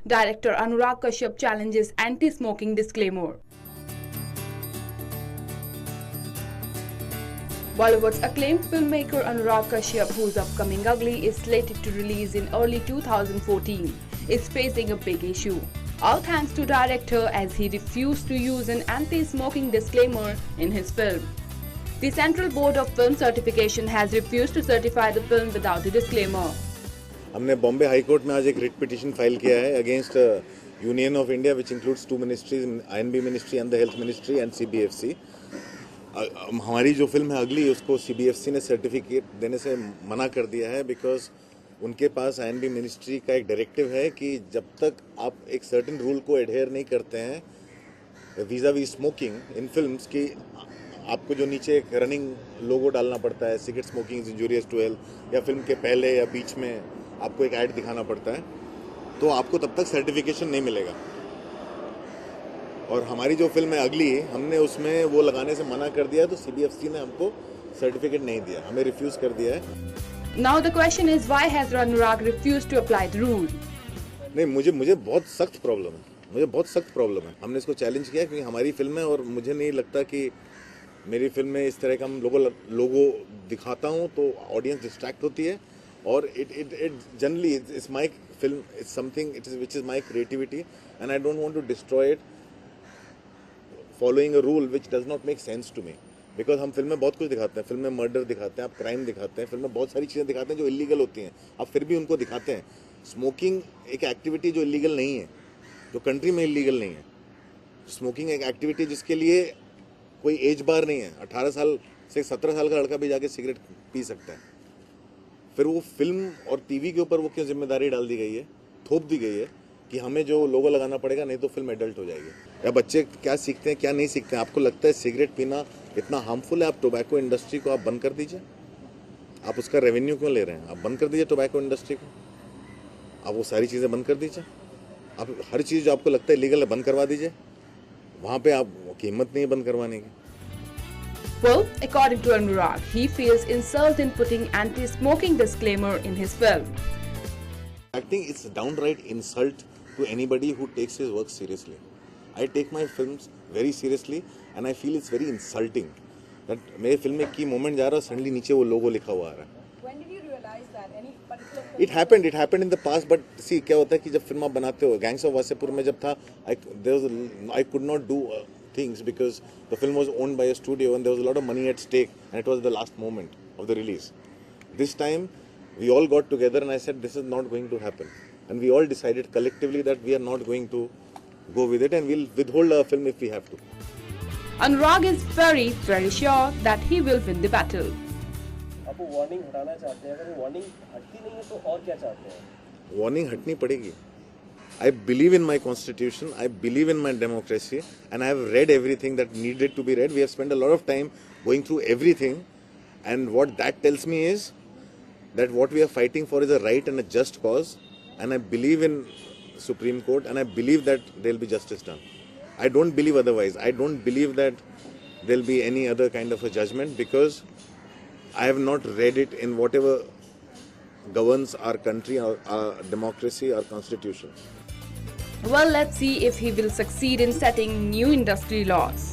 Director Anurag Kashyap challenges anti-smoking disclaimer. Bollywood's acclaimed filmmaker Anurag Kashyap, whose upcoming Ugly is slated to release in early 2014, is facing a big issue. All thanks to director, as he refused to use an anti-smoking disclaimer in his film. The Central Board of Film Certification has refused to certify the film without the disclaimer. हमने Bombay high court में आज एक writ petition file किया है against union of India which includes two ministries, I and B ministry and the health ministry and CBFC. हमारी जो film है अगली, उसको सीबीएफसी ने सर्टिफिकेट देने से मना कर दिया है बिकॉज उनके पास आईएनबी मिनिस्ट्री का एक डायरेक्टिव है कि जब तक आप एक सर्टेन रूल को एडहेयर नहीं करते हैं vis-a-vis smoking in films की, आपको जो नीचे एक रनिंग लोगो डालना पड़ता है, cigarette smoking is injurious to health, या फिल्म के पहले या बीच में आपको एक ऐड दिखाना पड़ता है, तो आपको तब तक सर्टिफिकेशन नहीं मिलेगा. और हमारी जो फिल्म है अगली, हमने उसमें वो लगाने से मना कर दिया, तो सीबीएफसी ने हमको सर्टिफिकेट नहीं दिया, हमें रिफ्यूज कर दिया है. Now the question is, why has Anurag refused to apply the rule? नहीं, मुझे बहुत सख्त प्रॉब्लम है. हमने इसको चैलेंज किया क्योंकि हमारी फिल्म है और मुझे नहीं लगता कि मेरी फिल्म में इस तरह का हम लोगो दिखाता हूँ तो ऑडियंस डिस्ट्रैक्ट होती है. और it generally it's my film, it's something which is my creativity and I don't want to destroy it following a rule which does not make sense to me. Because हम film में बहुत कुछ दिखाते हैं, film में murder दिखाते हैं, आप क्राइम दिखाते हैं, फिल्म में बहुत सारी चीज़ें दिखाते हैं जो इलीगल होती हैं, आप फिर भी उनको दिखाते हैं. स्मोकिंग एक एक्टिविटी जो इलीगल नहीं है, जो कंट्री में इलीगल नहीं है. स्मोकिंग एक एक्टिविटी जिसके लिए कोई एज बार नहीं है. 18 साल से 17 साल का लड़का भी जाके सिगरेट पी सकता है. फिर वो फिल्म और टीवी के ऊपर वो क्यों जिम्मेदारी डाल दी गई है, थोप दी गई है कि हमें जो लोगो लगाना पड़ेगा, नहीं तो फिल्म एडल्ट हो जाएगी. या बच्चे क्या सीखते हैं क्या नहीं सीखते हैं. आपको लगता है सिगरेट पीना इतना हार्मफुल है, आप टोबैको इंडस्ट्री को आप बंद कर दीजिए. आप उसका रेवेन्यू क्यों ले रहे हैं? आप बंद कर दीजिए टोबैको इंडस्ट्री को, आप वो सारी चीज़ें बंद कर दीजिए. आप हर चीज़ जो आपको लगता है लीगल है बंद करवा दीजिए. वहाँ पे आपकी हिम्मत नहीं है बंद करवाने की. Well, according to Anurag, he feels insult in putting anti-smoking disclaimer in his film. I think it's a downright insult to anybody who takes his work seriously. I take my films very seriously and I feel it's very insulting that मेरे film में की moment जा रहा है, suddenly नीचे वो लोगो लिखा हुआ आ रहा है. When did you realize that? Any particular film? It happened in the past, but see क्या होता है कि जब फिल्म आप बनाते हो, गैंग्स ऑफ वासेपुर में जब था, I could not do things because the film was owned by a studio and there was a lot of money at stake and it was the last moment of the release. This time we all got together and I said this is not going to happen, and we all decided collectively that we are not going to go with it and we'll withhold our film if we have to. Anurag is very, very sure that he will win the battle. आप वो warning हटाना चाहते हैं, अगर वो warning हटती नहीं है तो और क्या चाहते हैं? वार्निंग हटनी पड़ेगी. I believe in my constitution, I believe in my democracy, and I have read everything that needed to be read. We have spent a lot of time going through everything, and what that tells me is that what we are fighting for is a right and a just cause, and I believe in Supreme Court, and I believe that there will be justice done. I don't believe otherwise. I don't believe that there will be any other kind of a judgment because I have not read it in whatever governs our country, our democracy, our constitution. Well, let's see if he will succeed in setting new industry laws.